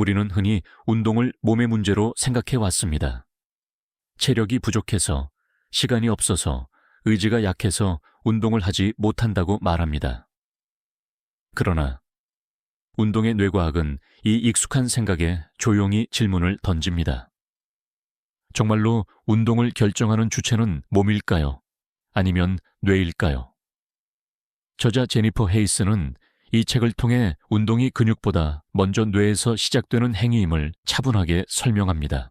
우리는 흔히 운동을 몸의 문제로 생각해 왔습니다. 체력이 부족해서, 시간이 없어서, 의지가 약해서 운동을 하지 못한다고 말합니다. 그러나 운동의 뇌과학은 이 익숙한 생각에 조용히 질문을 던집니다. 정말로 운동을 결정하는 주체는 몸일까요? 아니면 뇌일까요? 저자 제니퍼 헤이스는 이 책을 통해 운동이 근육보다 먼저 뇌에서 시작되는 행위임을 차분하게 설명합니다.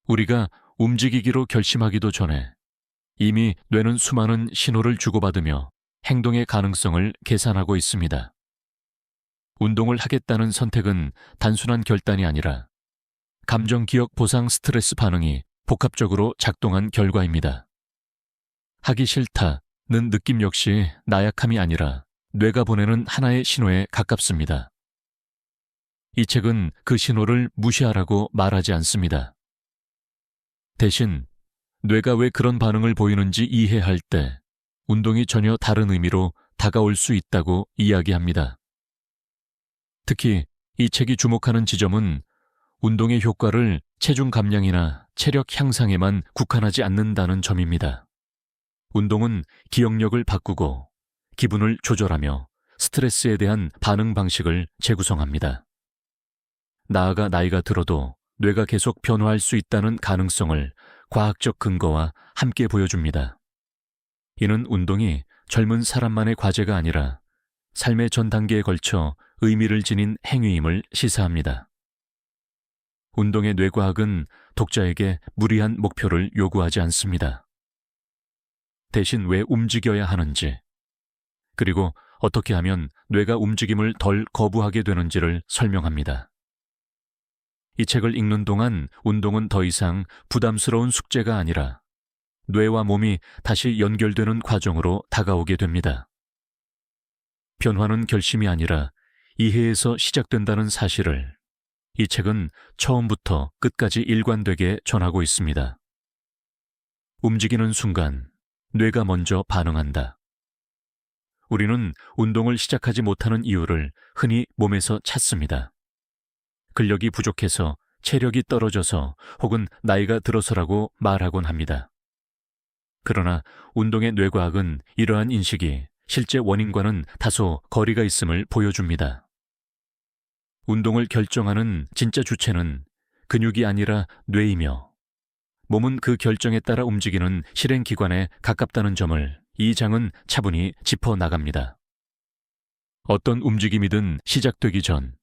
우리가 움직이기로 결심하기도 전에 이미 뇌는 수많은 신호를 주고받으며 행동의 가능성을 계산하고 있습니다. 운동을 하겠다는 선택은 단순한 결단이 아니라 감정기억 보상 스트레스 반응이 복합적으로 작동한 결과입니다. 하기 싫다는 느낌 역시 나약함이 아니라 뇌가 보내는 하나의 신호에 가깝습니다. 이 책은 그 신호를 무시하라고 말하지 않습니다. 대신 뇌가 왜 그런 반응을 보이는지 이해할 때 운동이 전혀 다른 의미로 다가올 수 있다고 이야기합니다. 특히 이 책이 주목하는 지점은 운동의 효과를 체중 감량이나 체력 향상에만 국한하지 않는다는 점입니다. 운동은 기억력을 바꾸고 기분을 조절하며 스트레스에 대한 반응 방식을 재구성합니다. 나아가 나이가 들어도 뇌가 계속 변화할 수 있다는 가능성을 과학적 근거와 함께 보여줍니다. 이는 운동이 젊은 사람만의 과제가 아니라 삶의 전 단계에 걸쳐 의미를 지닌 행위임을 시사합니다. 운동의 뇌과학은 독자에게 무리한 목표를 요구하지 않습니다. 대신 왜 움직여야 하는지, 그리고 어떻게 하면 뇌가 움직임을 덜 거부하게 되는지를 설명합니다. 이 책을 읽는 동안 운동은 더 이상 부담스러운 숙제가 아니라 뇌와 몸이 다시 연결되는 과정으로 다가오게 됩니다. 변화는 결심이 아니라 이해에서 시작된다는 사실을 이 책은 처음부터 끝까지 일관되게 전하고 있습니다. 움직이는 순간 뇌가 먼저 반응한다. 우리는 운동을 시작하지 못하는 이유를 흔히 몸에서 찾습니다. 근력이 부족해서, 체력이 떨어져서, 혹은 나이가 들어서라고 말하곤 합니다. 그러나 운동의 뇌과학은 이러한 인식이 실제 원인과는 다소 거리가 있음을 보여줍니다. 운동을 결정하는 진짜 주체는 근육이 아니라 뇌이며 몸은 그 결정에 따라 움직이는 실행기관에 가깝다는 점을 이 장은 차분히 짚어나갑니다. 어떤 움직임이든 시작되기 전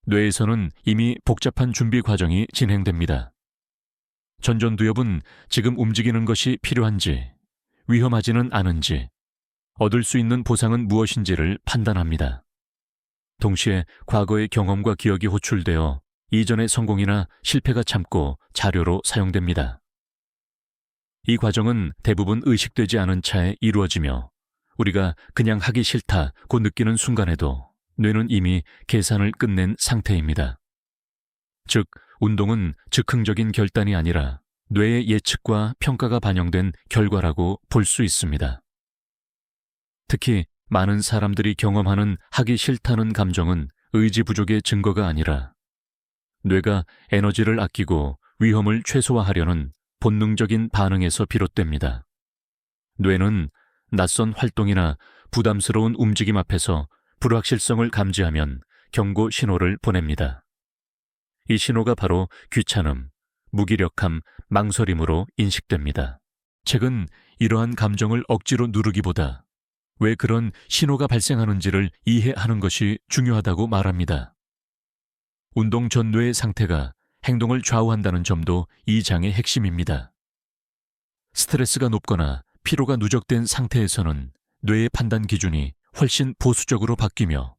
뇌에서는 이미 복잡한 준비 과정이 진행됩니다. 전전두엽은 지금 움직이는 것이 필요한지, 위험하지는 않은지, 얻을 수 있는 보상은 무엇인지를 판단합니다. 동시에 과거의 경험과 기억이 호출되어 이전의 성공이나 실패가 참고 자료로 사용됩니다. 이 과정은 대부분 의식되지 않은 차에 이루어지며 우리가 그냥 하기 싫다고 느끼는 순간에도 뇌는 이미 계산을 끝낸 상태입니다. 즉, 운동은 즉흥적인 결단이 아니라 뇌의 예측과 평가가 반영된 결과라고 볼 수 있습니다. 특히 많은 사람들이 경험하는 하기 싫다는 감정은 의지 부족의 증거가 아니라 뇌가 에너지를 아끼고 위험을 최소화하려는 본능적인 반응에서 비롯됩니다. 뇌는 낯선 활동이나 부담스러운 움직임 앞에서 불확실성을 감지하면 경고 신호를 보냅니다. 이 신호가 바로 귀찮음, 무기력함, 망설임으로 인식됩니다. 책은 이러한 감정을 억지로 누르기보다 왜 그런 신호가 발생하는지를 이해하는 것이 중요하다고 말합니다. 운동 전 뇌의 상태가 행동을 좌우한다는 점도 이 장의 핵심입니다. 스트레스가 높거나 피로가 누적된 상태에서는 뇌의 판단 기준이 훨씬 보수적으로 바뀌며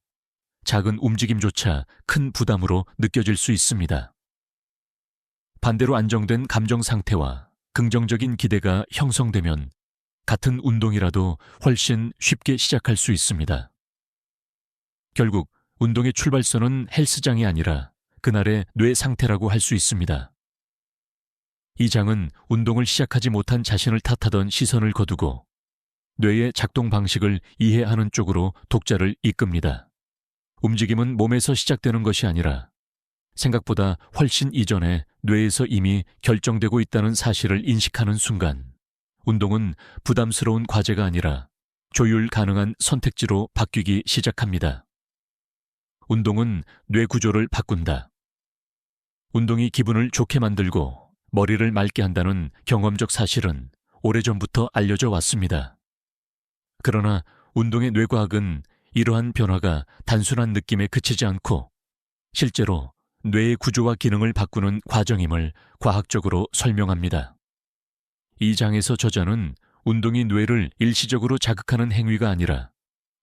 작은 움직임조차 큰 부담으로 느껴질 수 있습니다. 반대로 안정된 감정 상태와 긍정적인 기대가 형성되면 같은 운동이라도 훨씬 쉽게 시작할 수 있습니다. 결국 운동의 출발선은 헬스장이 아니라 그날의 뇌 상태라고 할 수 있습니다. 이 장은 운동을 시작하지 못한 자신을 탓하던 시선을 거두고 뇌의 작동 방식을 이해하는 쪽으로 독자를 이끕니다. 움직임은 몸에서 시작되는 것이 아니라 생각보다 훨씬 이전에 뇌에서 이미 결정되고 있다는 사실을 인식하는 순간, 운동은 부담스러운 과제가 아니라 조율 가능한 선택지로 바뀌기 시작합니다. 운동은 뇌 구조를 바꾼다. 운동이 기분을 좋게 만들고 머리를 맑게 한다는 경험적 사실은 오래전부터 알려져 왔습니다. 그러나 운동의 뇌과학은 이러한 변화가 단순한 느낌에 그치지 않고 실제로 뇌의 구조와 기능을 바꾸는 과정임을 과학적으로 설명합니다. 이 장에서 저자는 운동이 뇌를 일시적으로 자극하는 행위가 아니라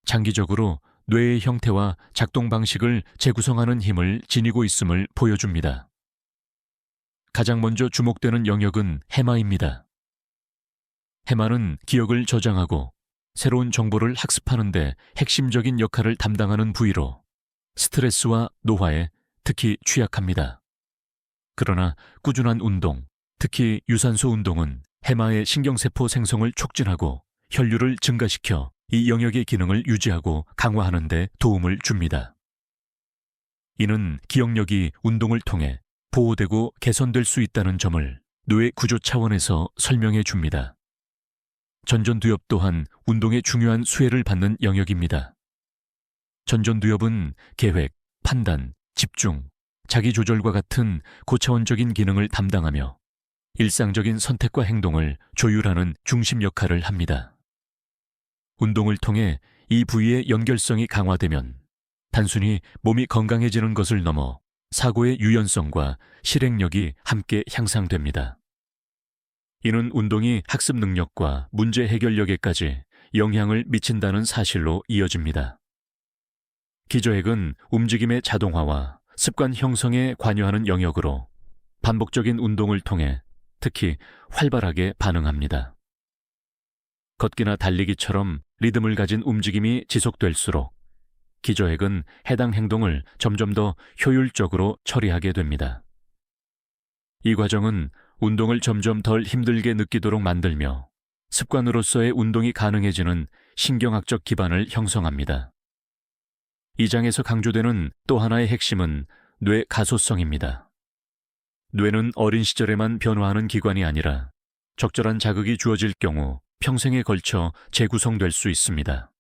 장기적으로 뇌의 형태와 작동 방식을 재구성하는 힘을 지니고 있음을 보여줍니다. 가장 먼저 주목되는 영역은 해마입니다. 해마는 기억을 저장하고 새로운 정보를 학습하는 데 핵심적인 역할을 담당하는 부위로 스트레스와 노화에 특히 취약합니다. 그러나 꾸준한 운동, 특히 유산소 운동은 해마의 신경세포 생성을 촉진하고 혈류를 증가시켜 이 영역의 기능을 유지하고 강화하는 데 도움을 줍니다. 이는 기억력이 운동을 통해 보호되고 개선될 수 있다는 점을 뇌 구조 차원에서 설명해 줍니다. 전전두엽 또한 운동의 중요한 수혜를 받는 영역입니다. 전전두엽은 계획, 판단, 집중, 자기조절과 같은 고차원적인 기능을 담당하며 일상적인 선택과 행동을 조율하는 중심 역할을 합니다. 운동을 통해 이 부위의 연결성이 강화되면 단순히 몸이 건강해지는 것을 넘어 사고의 유연성과 실행력이 함께 향상됩니다. 이는 운동이 학습 능력과 문제 해결력에까지 영향을 미친다는 사실로 이어집니다. 기저핵은 움직임의 자동화와 습관 형성에 관여하는 영역으로 반복적인 운동을 통해 특히 활발하게 반응합니다. 걷기나 달리기처럼 리듬을 가진 움직임이 지속될수록 기저핵은 해당 행동을 점점 더 효율적으로 처리하게 됩니다. 이 과정은 운동을 점점 덜 힘들게 느끼도록 만들며 습관으로서의 운동이 가능해지는 신경학적 기반을 형성합니다. 이 장에서 강조되는 또 하나의 핵심은 뇌 가소성입니다. 뇌는 어린 시절에만 변화하는 기관이 아니라 적절한 자극이 주어질 경우 평생에 걸쳐 재구성될 수 있습니다.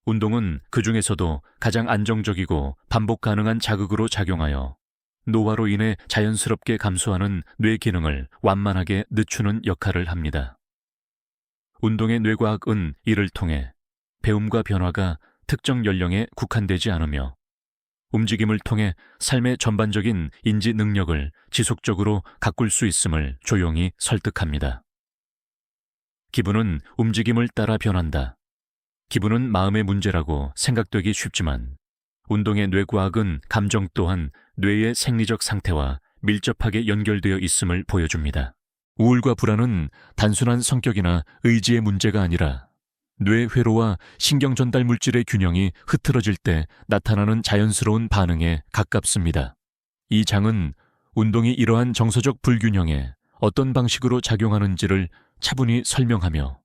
운동은 그 중에서도 가장 안정적이고 반복 가능한 자극으로 작용하여 노화로 인해 자연스럽게 감소하는 뇌 기능을 완만하게 늦추는 역할을 합니다. 운동의 뇌과학은 이를 통해 배움과 변화가 특정 연령에 국한되지 않으며 움직임을 통해 삶의 전반적인 인지 능력을 지속적으로 가꿀 수 있음을 조용히 설득합니다. 기분은 움직임을 따라 변한다. 기분은 마음의 문제라고 생각되기 쉽지만 운동의 뇌과학은 감정 또한 뇌의 생리적 상태와 밀접하게 연결되어 있음을 보여줍니다. 우울과 불안은 단순한 성격이나 의지의 문제가 아니라 뇌 회로와 신경 전달 물질의 균형이 흐트러질 때 나타나는 자연스러운 반응에 가깝습니다. 이 장은 운동이 이러한 정서적 불균형에 어떤 방식으로 작용하는지를 차분히 설명하며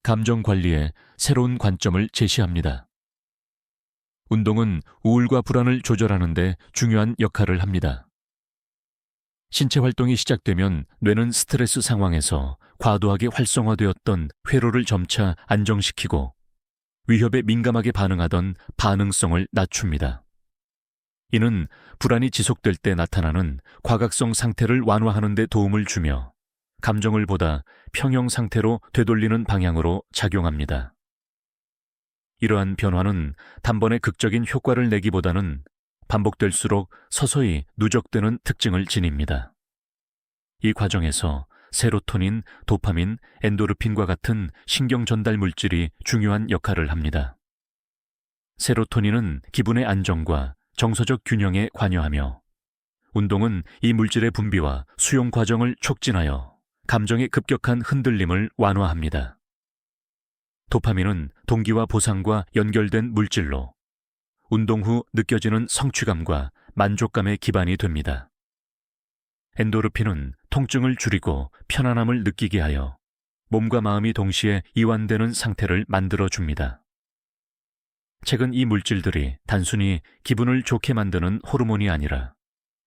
감정 관리에 새로운 관점을 제시합니다. 운동은 우울과 불안을 조절하는 데 중요한 역할을 합니다. 신체 활동이 시작되면 뇌는 스트레스 상황에서 과도하게 활성화되었던 회로를 점차 안정시키고 위협에 민감하게 반응하던 반응성을 낮춥니다. 이는 불안이 지속될 때 나타나는 과각성 상태를 완화하는 데 도움을 주며 감정을 보다 평형 상태로 되돌리는 방향으로 작용합니다. 이러한 변화는 단번에 극적인 효과를 내기보다는 반복될수록 서서히 누적되는 특징을 지닙니다. 이 과정에서 세로토닌, 도파민, 엔도르핀과 같은 신경 전달 물질이 중요한 역할을 합니다. 세로토닌은 기분의 안정과 정서적 균형에 관여하며 운동은 이 물질의 분비와 수용 과정을 촉진하여 감정의 급격한 흔들림을 완화합니다. 도파민은 동기와 보상과 연결된 물질로 운동 후 느껴지는 성취감과 만족감의 기반이 됩니다. 엔도르핀은 통증을 줄이고 편안함을 느끼게 하여 몸과 마음이 동시에 이완되는 상태를 만들어줍니다. 책은 이 물질들이 단순히 기분을 좋게 만드는 호르몬이 아니라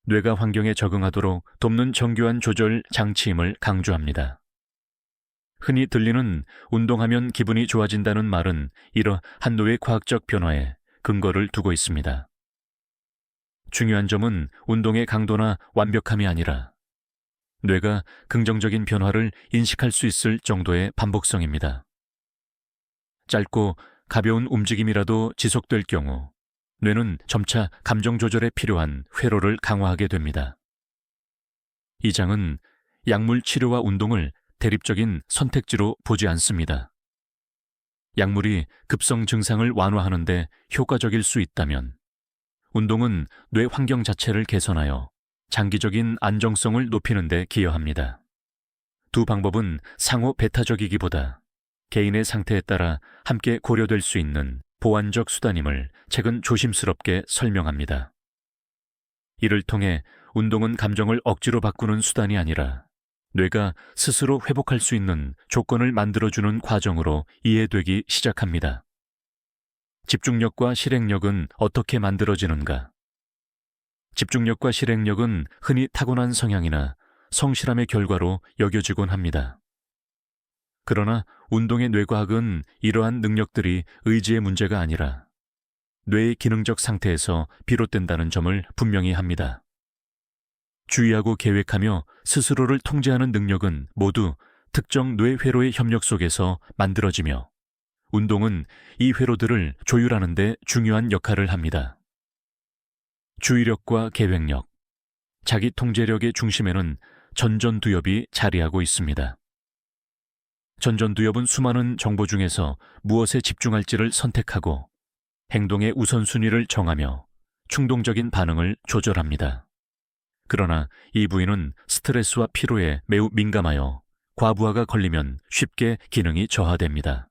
뇌가 환경에 적응하도록 돕는 정교한 조절 장치임을 강조합니다. 흔히 들리는 운동하면 기분이 좋아진다는 말은 이러한 뇌의 과학적 변화에 근거를 두고 있습니다. 중요한 점은 운동의 강도나 완벽함이 아니라 뇌가 긍정적인 변화를 인식할 수 있을 정도의 반복성입니다. 짧고 가벼운 움직임이라도 지속될 경우 뇌는 점차 감정 조절에 필요한 회로를 강화하게 됩니다. 이 장은 약물 치료와 운동을 대립적인 선택지로 보지 않습니다. 약물이 급성 증상을 완화하는 데 효과적일 수 있다면 운동은 뇌 환경 자체를 개선하여 장기적인 안정성을 높이는 데 기여합니다. 두 방법은 상호 배타적이기보다 개인의 상태에 따라 함께 고려될 수 있는 보완적 수단임을 책은 조심스럽게 설명합니다. 이를 통해 운동은 감정을 억지로 바꾸는 수단이 아니라 뇌가 스스로 회복할 수 있는 조건을 만들어주는 과정으로 이해되기 시작합니다. 집중력과 실행력은 어떻게 만들어지는가? 집중력과 실행력은 흔히 타고난 성향이나 성실함의 결과로 여겨지곤 합니다. 그러나 운동의 뇌과학은 이러한 능력들이 의지의 문제가 아니라 뇌의 기능적 상태에서 비롯된다는 점을 분명히 합니다. 주의하고 계획하며 스스로를 통제하는 능력은 모두 특정 뇌회로의 협력 속에서 만들어지며 운동은 이 회로들을 조율하는 데 중요한 역할을 합니다. 주의력과 계획력, 자기 통제력의 중심에는 전전두엽이 자리하고 있습니다. 전전두엽은 수많은 정보 중에서 무엇에 집중할지를 선택하고 행동의 우선순위를 정하며 충동적인 반응을 조절합니다. 그러나 이 부위는 스트레스와 피로에 매우 민감하여 과부하가 걸리면 쉽게 기능이 저하됩니다.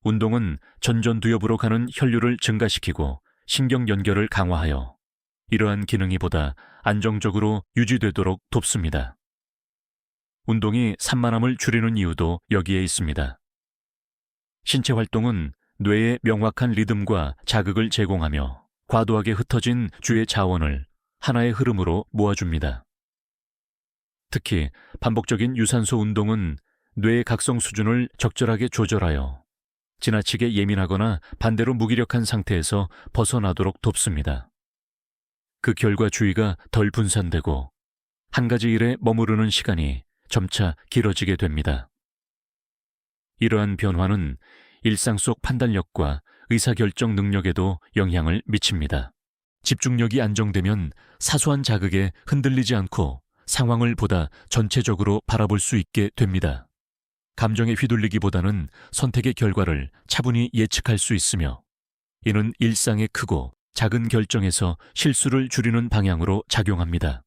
운동은 전전두엽으로 가는 혈류를 증가시키고 신경 연결을 강화하여 이러한 기능이 보다 안정적으로 유지되도록 돕습니다. 운동이 산만함을 줄이는 이유도 여기에 있습니다. 신체 활동은 뇌에 명확한 리듬과 자극을 제공하며 과도하게 흩어진 주의 자원을 하나의 흐름으로 모아줍니다. 특히 반복적인 유산소 운동은 뇌의 각성 수준을 적절하게 조절하여 지나치게 예민하거나 반대로 무기력한 상태에서 벗어나도록 돕습니다. 그 결과 주의가 덜 분산되고 한 가지 일에 머무르는 시간이 점차 길어지게 됩니다. 이러한 변화는 일상 속 판단력과 의사결정 능력에도 영향을 미칩니다. 집중력이 안정되면 사소한 자극에 흔들리지 않고 상황을 보다 전체적으로 바라볼 수 있게 됩니다. 감정에 휘둘리기보다는 선택의 결과를 차분히 예측할 수 있으며 이는 일상의 크고 작은 결정에서 실수를 줄이는 방향으로 작용합니다.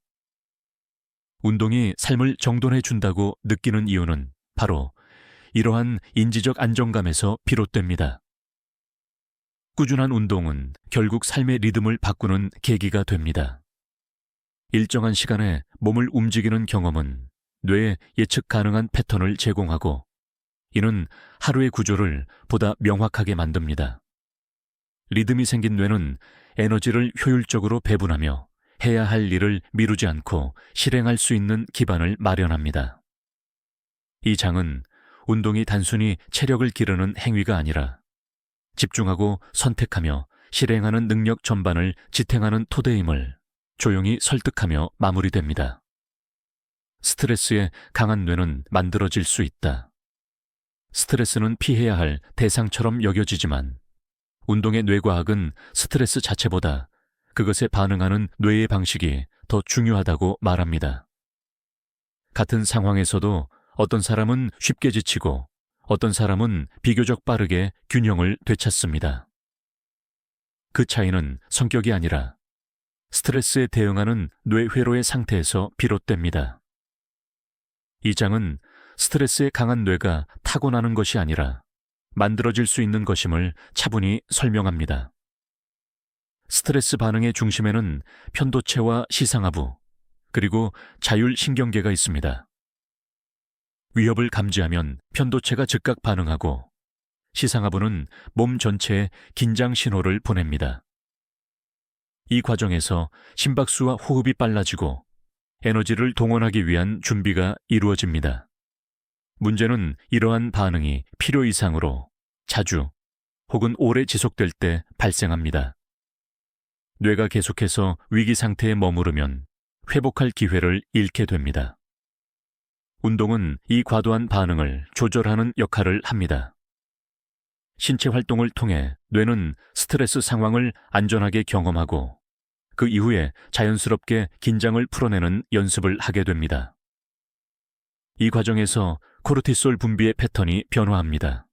운동이 삶을 정돈해 준다고 느끼는 이유는 바로 이러한 인지적 안정감에서 비롯됩니다. 꾸준한 운동은 결국 삶의 리듬을 바꾸는 계기가 됩니다. 일정한 시간에 몸을 움직이는 경험은 뇌에 예측 가능한 패턴을 제공하고 이는 하루의 구조를 보다 명확하게 만듭니다. 리듬이 생긴 뇌는 에너지를 효율적으로 배분하며 해야 할 일을 미루지 않고 실행할 수 있는 기반을 마련합니다. 이 장은 운동이 단순히 체력을 기르는 행위가 아니라 집중하고 선택하며 실행하는 능력 전반을 지탱하는 토대임을 조용히 설득하며 마무리됩니다. 스트레스에 강한 뇌는 만들어질 수 있다. 스트레스는 피해야 할 대상처럼 여겨지지만 운동의 뇌과학은 스트레스 자체보다 그것에 반응하는 뇌의 방식이 더 중요하다고 말합니다. 같은 상황에서도 어떤 사람은 쉽게 지치고 어떤 사람은 비교적 빠르게 균형을 되찾습니다. 그 차이는 성격이 아니라 스트레스에 대응하는 뇌회로의 상태에서 비롯됩니다. 이 장은 스트레스에 강한 뇌가 타고나는 것이 아니라 만들어질 수 있는 것임을 차분히 설명합니다. 스트레스 반응의 중심에는 편도체와 시상하부, 그리고 자율신경계가 있습니다. 위협을 감지하면 편도체가 즉각 반응하고 시상하부는 몸 전체에 긴장 신호를 보냅니다. 이 과정에서 심박수와 호흡이 빨라지고 에너지를 동원하기 위한 준비가 이루어집니다. 문제는 이러한 반응이 필요 이상으로 자주 혹은 오래 지속될 때 발생합니다. 뇌가 계속해서 위기 상태에 머무르면 회복할 기회를 잃게 됩니다. 운동은 이 과도한 반응을 조절하는 역할을 합니다. 신체 활동을 통해 뇌는 스트레스 상황을 안전하게 경험하고 그 이후에 자연스럽게 긴장을 풀어내는 연습을 하게 됩니다. 이 과정에서 코르티솔 분비의 패턴이 변화합니다.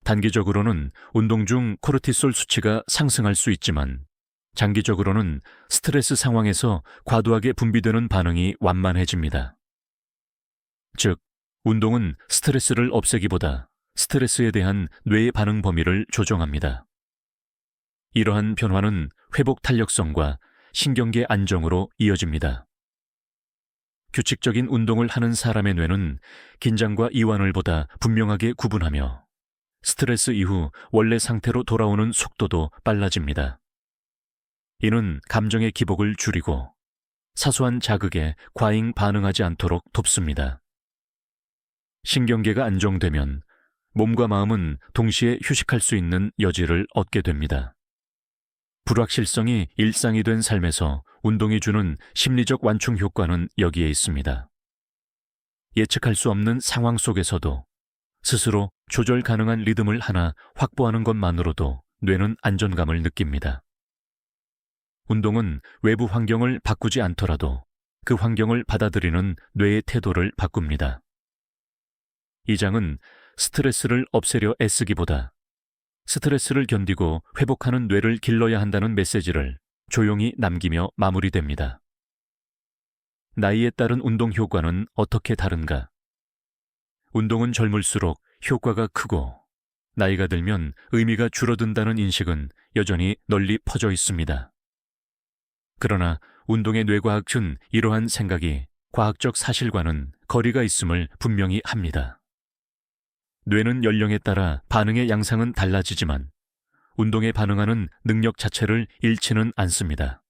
단기적으로는 운동 중 코르티솔 수치가 상승할 수 있지만 장기적으로는 스트레스 상황에서 과도하게 분비되는 반응이 완만해집니다. 즉, 운동은 스트레스를 없애기보다 스트레스에 대한 뇌의 반응 범위를 조정합니다. 이러한 변화는 회복 탄력성과 신경계 안정으로 이어집니다. 규칙적인 운동을 하는 사람의 뇌는 긴장과 이완을 보다 분명하게 구분하며 스트레스 이후 원래 상태로 돌아오는 속도도 빨라집니다. 이는 감정의 기복을 줄이고 사소한 자극에 과잉 반응하지 않도록 돕습니다. 신경계가 안정되면 몸과 마음은 동시에 휴식할 수 있는 여지를 얻게 됩니다. 불확실성이 일상이 된 삶에서 운동이 주는 심리적 완충 효과는 여기에 있습니다. 예측할 수 없는 상황 속에서도 스스로 조절 가능한 리듬을 하나 확보하는 것만으로도 뇌는 안정감을 느낍니다. 운동은 외부 환경을 바꾸지 않더라도 그 환경을 받아들이는 뇌의 태도를 바꿉니다. 이 장은 스트레스를 없애려 애쓰기보다 스트레스를 견디고 회복하는 뇌를 길러야 한다는 메시지를 조용히 남기며 마무리됩니다. 나이에 따른 운동 효과는 어떻게 다른가? 운동은 젊을수록 효과가 크고 나이가 들면 의미가 줄어든다는 인식은 여전히 널리 퍼져 있습니다. 그러나 운동의 뇌과학은 이러한 생각이 과학적 사실과는 거리가 있음을 분명히 합니다. 뇌는 연령에 따라 반응의 양상은 달라지지만 운동에 반응하는 능력 자체를 잃지는 않습니다.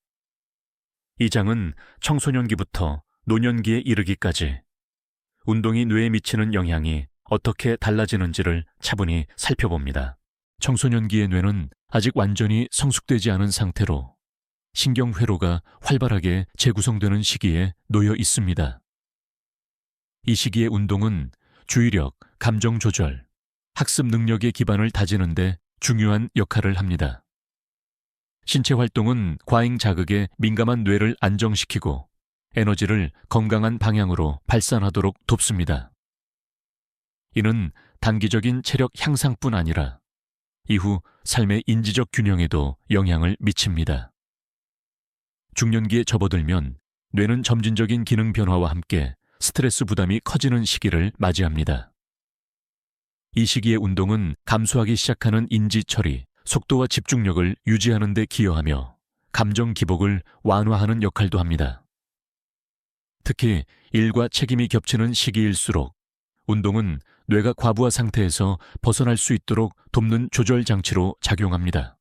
이 장은 청소년기부터 노년기에 이르기까지 운동이 뇌에 미치는 영향이 어떻게 달라지는지를 차분히 살펴봅니다. 청소년기의 뇌는 아직 완전히 성숙되지 않은 상태로 신경회로가 활발하게 재구성되는 시기에 놓여 있습니다. 이 시기의 운동은 주의력, 감정 조절, 학습 능력의 기반을 다지는 데 중요한 역할을 합니다. 신체 활동은 과잉 자극에 민감한 뇌를 안정시키고 에너지를 건강한 방향으로 발산하도록 돕습니다. 이는 단기적인 체력 향상뿐 아니라 이후 삶의 인지적 균형에도 영향을 미칩니다. 중년기에 접어들면 뇌는 점진적인 기능 변화와 함께 스트레스 부담이 커지는 시기를 맞이합니다. 이 시기의 운동은 감소하기 시작하는 인지 처리, 속도와 집중력을 유지하는 데 기여하며 감정 기복을 완화하는 역할도 합니다. 특히 일과 책임이 겹치는 시기일수록 운동은 뇌가 과부하 상태에서 벗어날 수 있도록 돕는 조절 장치로 작용합니다.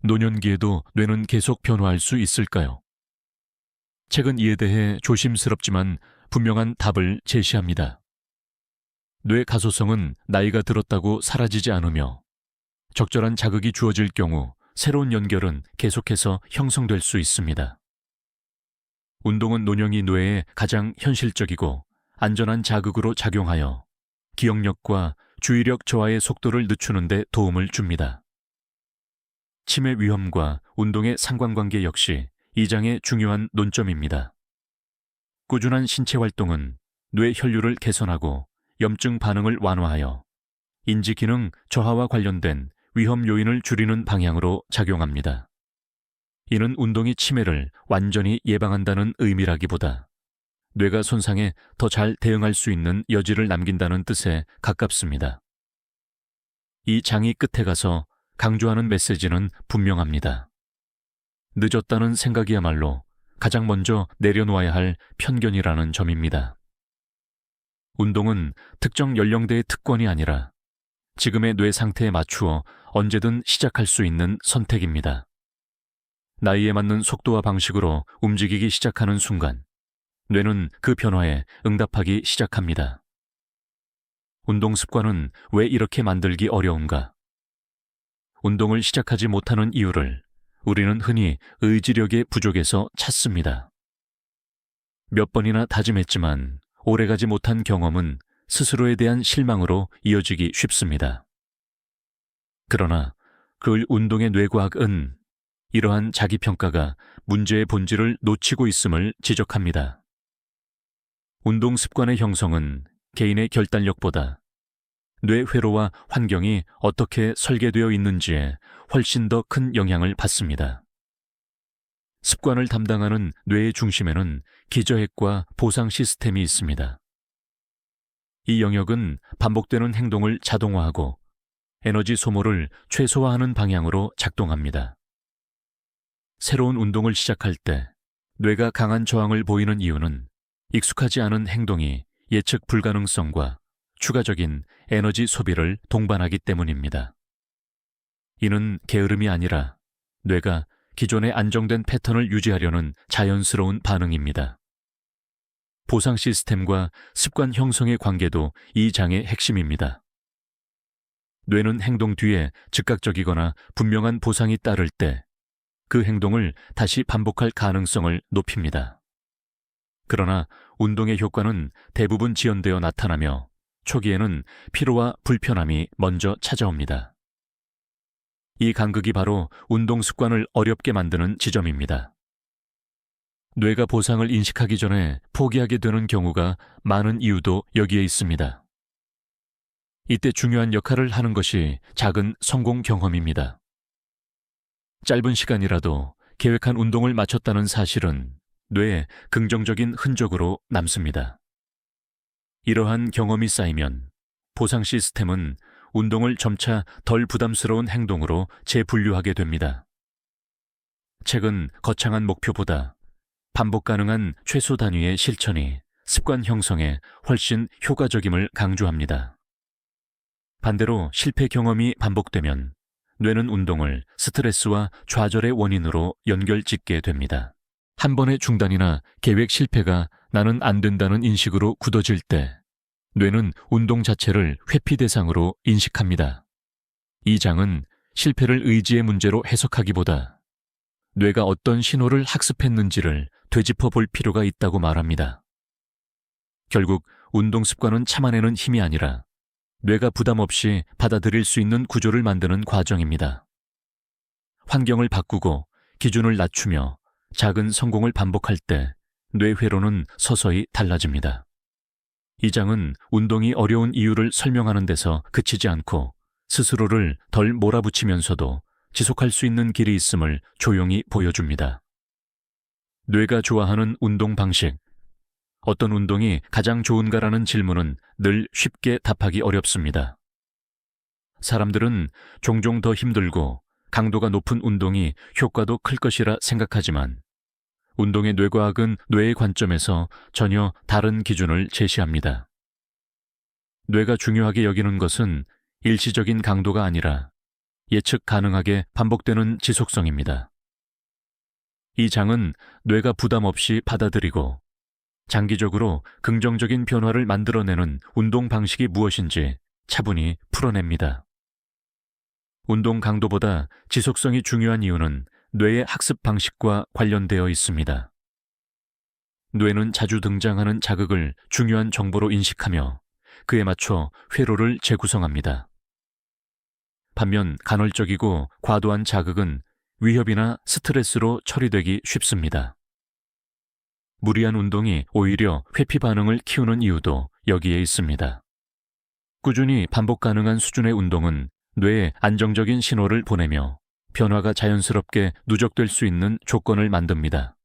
노년기에도 뇌는 계속 변화할 수 있을까요? 책은 이에 대해 조심스럽지만 분명한 답을 제시합니다. 뇌 가소성은 나이가 들었다고 사라지지 않으며 적절한 자극이 주어질 경우 새로운 연결은 계속해서 형성될 수 있습니다. 운동은 노년기 뇌에 가장 현실적이고 안전한 자극으로 작용하여 기억력과 주의력 저하의 속도를 늦추는 데 도움을 줍니다. 치매 위험과 운동의 상관관계 역시 이 장의 중요한 논점입니다. 꾸준한 신체 활동은 뇌 혈류를 개선하고 염증 반응을 완화하여 인지 기능 저하와 관련된 위험 요인을 줄이는 방향으로 작용합니다. 이는 운동이 치매를 완전히 예방한다는 의미라기보다 뇌가 손상에 더 잘 대응할 수 있는 여지를 남긴다는 뜻에 가깝습니다. 이 장이 끝에 가서 강조하는 메시지는 분명합니다. 늦었다는 생각이야말로 가장 먼저 내려놓아야 할 편견이라는 점입니다. 운동은 특정 연령대의 특권이 아니라 지금의 뇌 상태에 맞추어 언제든 시작할 수 있는 선택입니다. 나이에 맞는 속도와 방식으로 움직이기 시작하는 순간, 뇌는 그 변화에 응답하기 시작합니다. 운동 습관은 왜 이렇게 만들기 어려운가? 운동을 시작하지 못하는 이유를 우리는 흔히 의지력의 부족에서 찾습니다. 몇 번이나 다짐했지만 오래가지 못한 경험은 스스로에 대한 실망으로 이어지기 쉽습니다. 그러나 그 운동의 뇌과학은 이러한 자기평가가 문제의 본질을 놓치고 있음을 지적합니다. 운동 습관의 형성은 개인의 결단력보다 뇌 회로와 환경이 어떻게 설계되어 있는지에 훨씬 더 큰 영향을 받습니다. 습관을 담당하는 뇌의 중심에는 기저핵과 보상 시스템이 있습니다. 이 영역은 반복되는 행동을 자동화하고 에너지 소모를 최소화하는 방향으로 작동합니다. 새로운 운동을 시작할 때 뇌가 강한 저항을 보이는 이유는 익숙하지 않은 행동이 예측 불가능성과 추가적인 에너지 소비를 동반하기 때문입니다. 이는 게으름이 아니라 뇌가 기존의 안정된 패턴을 유지하려는 자연스러운 반응입니다. 보상 시스템과 습관 형성의 관계도 이 장의 핵심입니다. 뇌는 행동 뒤에 즉각적이거나 분명한 보상이 따를 때 그 행동을 다시 반복할 가능성을 높입니다. 그러나 운동의 효과는 대부분 지연되어 나타나며 초기에는 피로와 불편함이 먼저 찾아옵니다. 이 간극이 바로 운동 습관을 어렵게 만드는 지점입니다. 뇌가 보상을 인식하기 전에 포기하게 되는 경우가 많은 이유도 여기에 있습니다. 이때 중요한 역할을 하는 것이 작은 성공 경험입니다. 짧은 시간이라도 계획한 운동을 마쳤다는 사실은 뇌에 긍정적인 흔적으로 남습니다. 이러한 경험이 쌓이면 보상 시스템은 운동을 점차 덜 부담스러운 행동으로 재분류하게 됩니다. 책은 거창한 목표보다 반복 가능한 최소 단위의 실천이 습관 형성에 훨씬 효과적임을 강조합니다. 반대로 실패 경험이 반복되면 뇌는 운동을 스트레스와 좌절의 원인으로 연결짓게 됩니다. 한 번의 중단이나 계획 실패가 나는 안 된다는 인식으로 굳어질 때 뇌는 운동 자체를 회피 대상으로 인식합니다. 이 장은 실패를 의지의 문제로 해석하기보다 뇌가 어떤 신호를 학습했는지를 되짚어 볼 필요가 있다고 말합니다. 결국 운동 습관은 참아내는 힘이 아니라 뇌가 부담 없이 받아들일 수 있는 구조를 만드는 과정입니다. 환경을 바꾸고 기준을 낮추며 작은 성공을 반복할 때 뇌 회로는 서서히 달라집니다. 이 장은 운동이 어려운 이유를 설명하는 데서 그치지 않고 스스로를 덜 몰아붙이면서도 지속할 수 있는 길이 있음을 조용히 보여줍니다. 뇌가 좋아하는 운동 방식. 어떤 운동이 가장 좋은가라는 질문은 늘 쉽게 답하기 어렵습니다. 사람들은 종종 더 힘들고 강도가 높은 운동이 효과도 클 것이라 생각하지만 운동의 뇌과학은 뇌의 관점에서 전혀 다른 기준을 제시합니다. 뇌가 중요하게 여기는 것은 일시적인 강도가 아니라 예측 가능하게 반복되는 지속성입니다. 이 장은 뇌가 부담 없이 받아들이고 장기적으로 긍정적인 변화를 만들어내는 운동 방식이 무엇인지 차분히 풀어냅니다. 운동 강도보다 지속성이 중요한 이유는 뇌의 학습 방식과 관련되어 있습니다. 뇌는 자주 등장하는 자극을 중요한 정보로 인식하며 그에 맞춰 회로를 재구성합니다. 반면 간헐적이고 과도한 자극은 위협이나 스트레스로 처리되기 쉽습니다. 무리한 운동이 오히려 회피 반응을 키우는 이유도 여기에 있습니다. 꾸준히 반복 가능한 수준의 운동은 뇌에 안정적인 신호를 보내며 변화가 자연스럽게 누적될 수 있는 조건을 만듭니다.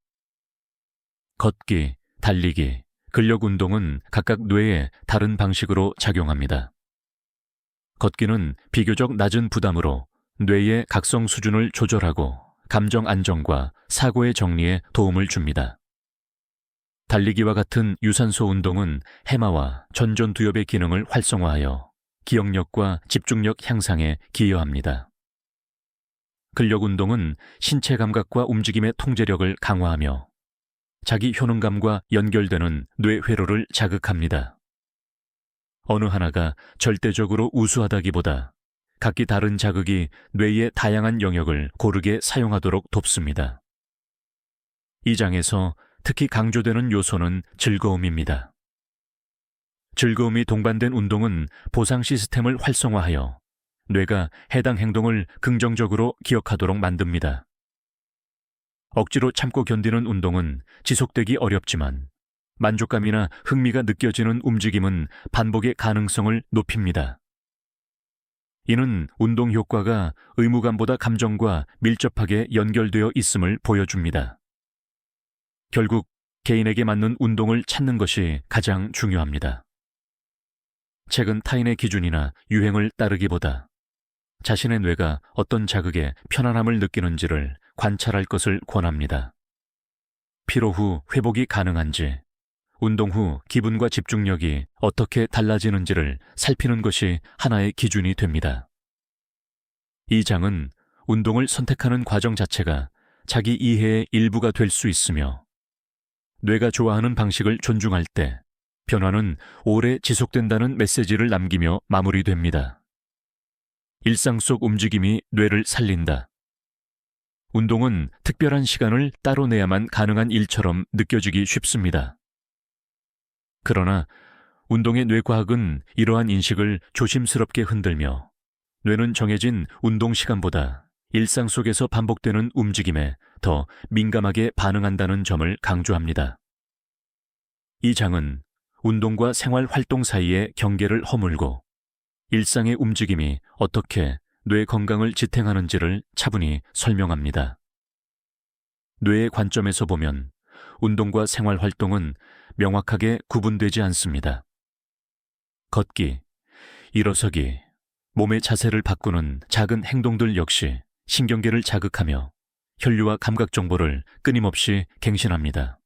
걷기, 달리기, 근력 운동은 각각 뇌에 다른 방식으로 작용합니다. 걷기는 비교적 낮은 부담으로 뇌의 각성 수준을 조절하고 감정 안정과 사고의 정리에 도움을 줍니다. 달리기와 같은 유산소 운동은 해마와 전전두엽의 기능을 활성화하여 기억력과 집중력 향상에 기여합니다. 근력 운동은 신체 감각과 움직임의 통제력을 강화하며 자기 효능감과 연결되는 뇌 회로를 자극합니다. 어느 하나가 절대적으로 우수하다기보다 각기 다른 자극이 뇌의 다양한 영역을 고르게 사용하도록 돕습니다. 이 장에서 특히 강조되는 요소는 즐거움입니다. 즐거움이 동반된 운동은 보상 시스템을 활성화하여 뇌가 해당 행동을 긍정적으로 기억하도록 만듭니다. 억지로 참고 견디는 운동은 지속되기 어렵지만 만족감이나 흥미가 느껴지는 움직임은 반복의 가능성을 높입니다. 이는 운동 효과가 의무감보다 감정과 밀접하게 연결되어 있음을 보여줍니다. 결국 개인에게 맞는 운동을 찾는 것이 가장 중요합니다. 책은 타인의 기준이나 유행을 따르기보다 자신의 뇌가 어떤 자극에 편안함을 느끼는지를 관찰할 것을 권합니다. 피로 후 회복이 가능한지, 운동 후 기분과 집중력이 어떻게 달라지는지를 살피는 것이 하나의 기준이 됩니다. 이 장은 운동을 선택하는 과정 자체가 자기 이해의 일부가 될 수 있으며 뇌가 좋아하는 방식을 존중할 때 변화는 오래 지속된다는 메시지를 남기며 마무리됩니다. 일상 속 움직임이 뇌를 살린다. 운동은 특별한 시간을 따로 내야만 가능한 일처럼 느껴지기 쉽습니다. 그러나 운동의 뇌과학은 이러한 인식을 조심스럽게 흔들며 뇌는 정해진 운동 시간보다 일상 속에서 반복되는 움직임에 더 민감하게 반응한다는 점을 강조합니다. 이 장은 운동과 생활 활동 사이의 경계를 허물고 일상의 움직임이 어떻게 뇌 건강을 지탱하는지를 차분히 설명합니다. 뇌의 관점에서 보면 운동과 생활 활동은 명확하게 구분되지 않습니다. 걷기, 일어서기, 몸의 자세를 바꾸는 작은 행동들 역시 신경계를 자극하며 혈류와 감각 정보를 끊임없이 갱신합니다.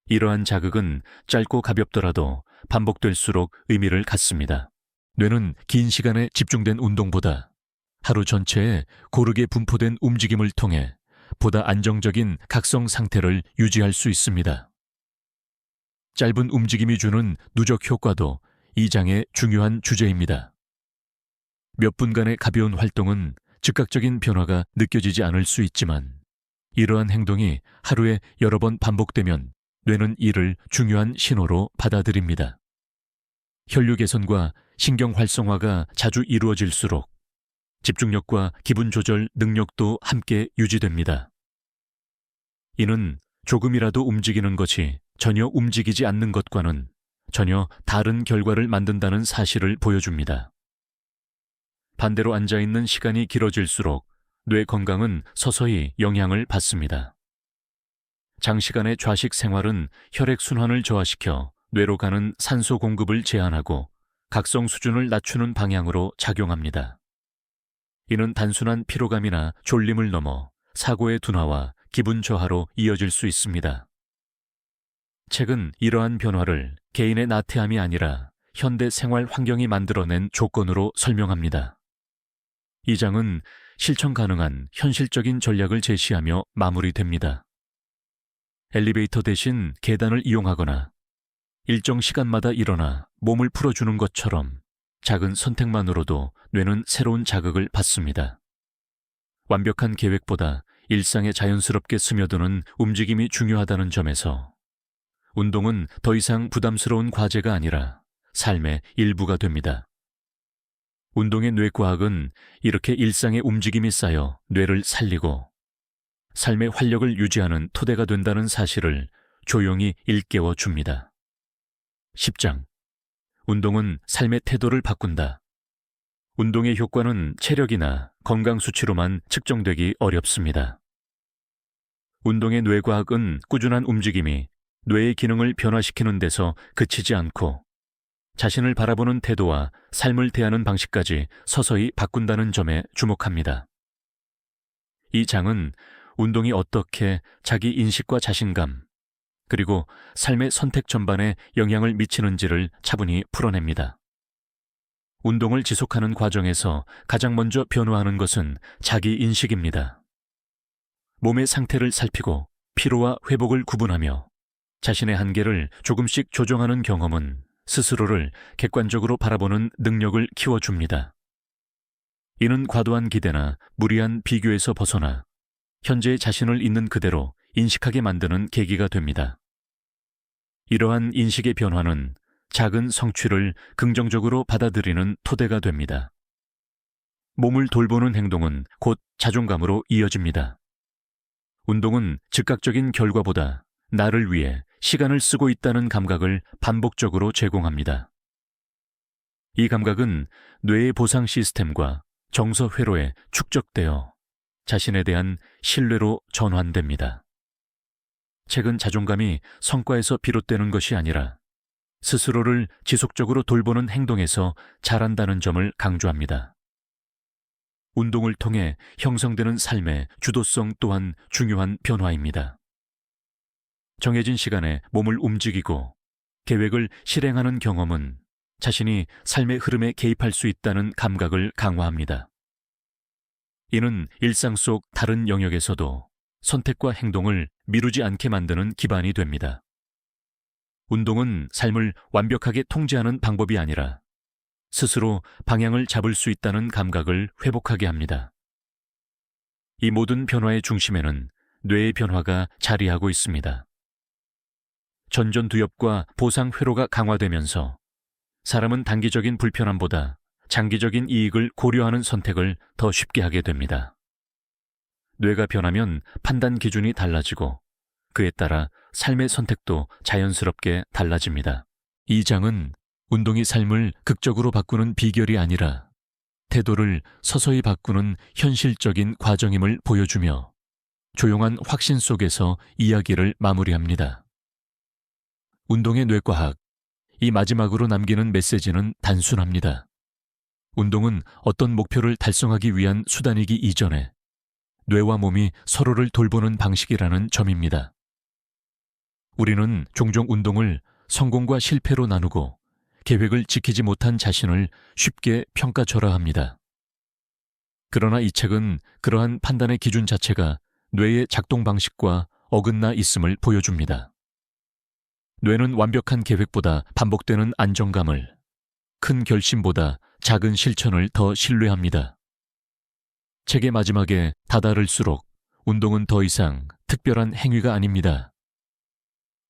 이러한 자극은 짧고 가볍더라도 반복될수록 의미를 갖습니다. 뇌는 긴 시간에 집중된 운동보다 하루 전체에 고르게 분포된 움직임을 통해 보다 안정적인 각성 상태를 유지할 수 있습니다. 짧은 움직임이 주는 누적 효과도 이 장의 중요한 주제입니다. 몇 분간의 가벼운 활동은 즉각적인 변화가 느껴지지 않을 수 있지만 이러한 행동이 하루에 여러 번 반복되면 뇌는 이를 중요한 신호로 받아들입니다. 혈류 개선과 신경 활성화가 자주 이루어질수록 집중력과 기분 조절 능력도 함께 유지됩니다. 이는 조금이라도 움직이는 것이 전혀 움직이지 않는 것과는 전혀 다른 결과를 만든다는 사실을 보여줍니다. 반대로 앉아있는 시간이 길어질수록 뇌 건강은 서서히 영향을 받습니다. 장시간의 좌식 생활은 혈액순환을 저하시켜 뇌로 가는 산소 공급을 제한하고 각성 수준을 낮추는 방향으로 작용합니다. 이는 단순한 피로감이나 졸림을 넘어 사고의 둔화와 기분 저하로 이어질 수 있습니다. 책은 이러한 변화를 개인의 나태함이 아니라 현대 생활 환경이 만들어낸 조건으로 설명합니다. 이 장은 실천 가능한 현실적인 전략을 제시하며 마무리됩니다. 엘리베이터 대신 계단을 이용하거나 일정 시간마다 일어나 몸을 풀어주는 것처럼 작은 선택만으로도 뇌는 새로운 자극을 받습니다. 완벽한 계획보다 일상에 자연스럽게 스며드는 움직임이 중요하다는 점에서 운동은 더 이상 부담스러운 과제가 아니라 삶의 일부가 됩니다. 운동의 뇌과학은 이렇게 일상의 움직임이 쌓여 뇌를 살리고 삶의 활력을 유지하는 토대가 된다는 사실을 조용히 일깨워 줍니다. 10장. 운동은 삶의 태도를 바꾼다. 운동의 효과는 체력이나 건강 수치로만 측정되기 어렵습니다. 운동의 뇌과학은 꾸준한 움직임이 뇌의 기능을 변화시키는 데서 그치지 않고 자신을 바라보는 태도와 삶을 대하는 방식까지 서서히 바꾼다는 점에 주목합니다. 이 장은 운동이 어떻게 자기 인식과 자신감, 그리고 삶의 선택 전반에 영향을 미치는지를 차분히 풀어냅니다. 운동을 지속하는 과정에서 가장 먼저 변화하는 것은 자기 인식입니다. 몸의 상태를 살피고 피로와 회복을 구분하며 자신의 한계를 조금씩 조정하는 경험은 스스로를 객관적으로 바라보는 능력을 키워줍니다. 이는 과도한 기대나 무리한 비교에서 벗어나 현재의 자신을 있는 그대로 인식하게 만드는 계기가 됩니다. 이러한 인식의 변화는 작은 성취를 긍정적으로 받아들이는 토대가 됩니다. 몸을 돌보는 행동은 곧 자존감으로 이어집니다. 운동은 즉각적인 결과보다 나를 위해 시간을 쓰고 있다는 감각을 반복적으로 제공합니다. 이 감각은 뇌의 보상 시스템과 정서 회로에 축적되어 자신에 대한 신뢰로 전환됩니다. 최근 자존감이 성과에서 비롯되는 것이 아니라 스스로를 지속적으로 돌보는 행동에서 자란다는 점을 강조합니다. 운동을 통해 형성되는 삶의 주도성 또한 중요한 변화입니다. 정해진 시간에 몸을 움직이고 계획을 실행하는 경험은 자신이 삶의 흐름에 개입할 수 있다는 감각을 강화합니다. 이는 일상 속 다른 영역에서도 선택과 행동을 미루지 않게 만드는 기반이 됩니다. 운동은 삶을 완벽하게 통제하는 방법이 아니라 스스로 방향을 잡을 수 있다는 감각을 회복하게 합니다. 이 모든 변화의 중심에는 뇌의 변화가 자리하고 있습니다. 전전두엽과 보상 회로가 강화되면서 사람은 단기적인 불편함보다 장기적인 이익을 고려하는 선택을 더 쉽게 하게 됩니다. 뇌가 변하면 판단 기준이 달라지고 그에 따라 삶의 선택도 자연스럽게 달라집니다. 이 장은 운동이 삶을 극적으로 바꾸는 비결이 아니라 태도를 서서히 바꾸는 현실적인 과정임을 보여주며 조용한 확신 속에서 이야기를 마무리합니다. 운동의 뇌과학, 이 마지막으로 남기는 메시지는 단순합니다. 운동은 어떤 목표를 달성하기 위한 수단이기 이전에 뇌와 몸이 서로를 돌보는 방식이라는 점입니다. 우리는 종종 운동을 성공과 실패로 나누고 계획을 지키지 못한 자신을 쉽게 평가절하합니다. 그러나 이 책은 그러한 판단의 기준 자체가 뇌의 작동 방식과 어긋나 있음을 보여줍니다. 뇌는 완벽한 계획보다 반복되는 안정감을, 큰 결심보다 작은 실천을 더 신뢰합니다. 책의 마지막에 다다를수록 운동은 더 이상 특별한 행위가 아닙니다.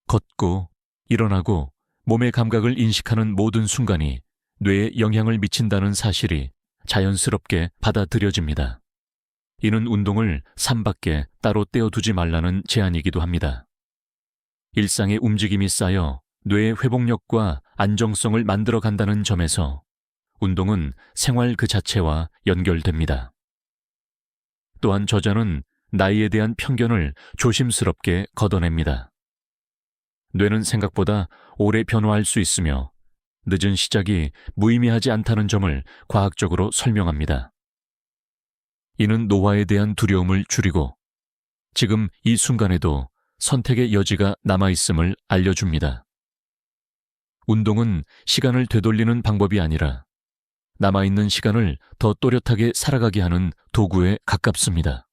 걷고, 일어나고, 몸의 감각을 인식하는 모든 순간이 뇌에 영향을 미친다는 사실이 자연스럽게 받아들여집니다. 이는 운동을 삶 밖에 따로 떼어두지 말라는 제안이기도 합니다. 일상의 움직임이 쌓여 뇌의 회복력과 안정성을 만들어간다는 점에서 운동은 생활 그 자체와 연결됩니다. 또한 저자는 나이에 대한 편견을 조심스럽게 걷어냅니다. 뇌는 생각보다 오래 변화할 수 있으며 늦은 시작이 무의미하지 않다는 점을 과학적으로 설명합니다. 이는 노화에 대한 두려움을 줄이고 지금 이 순간에도 선택의 여지가 남아있음을 알려줍니다. 운동은 시간을 되돌리는 방법이 아니라 남아있는 시간을 더 또렷하게 살아가게 하는 도구에 가깝습니다.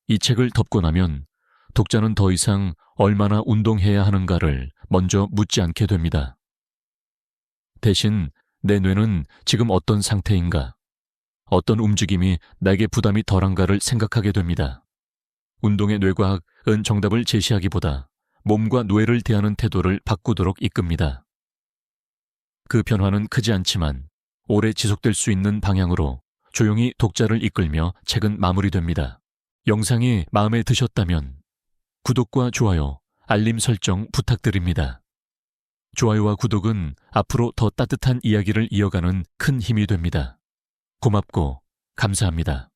이 책을 덮고 나면 독자는 더 이상 얼마나 운동해야 하는가를 먼저 묻지 않게 됩니다. 대신 내 뇌는 지금 어떤 상태인가, 어떤 움직임이 내게 부담이 덜한가를 생각하게 됩니다. 운동의 뇌과학은 정답을 제시하기보다 몸과 뇌를 대하는 태도를 바꾸도록 이끕니다. 그 변화는 크지 않지만 오래 지속될 수 있는 방향으로 조용히 독자를 이끌며 책은 마무리됩니다. 영상이 마음에 드셨다면 구독과 좋아요, 알림 설정 부탁드립니다. 좋아요와 구독은 앞으로 더 따뜻한 이야기를 이어가는 큰 힘이 됩니다. 고맙고 감사합니다.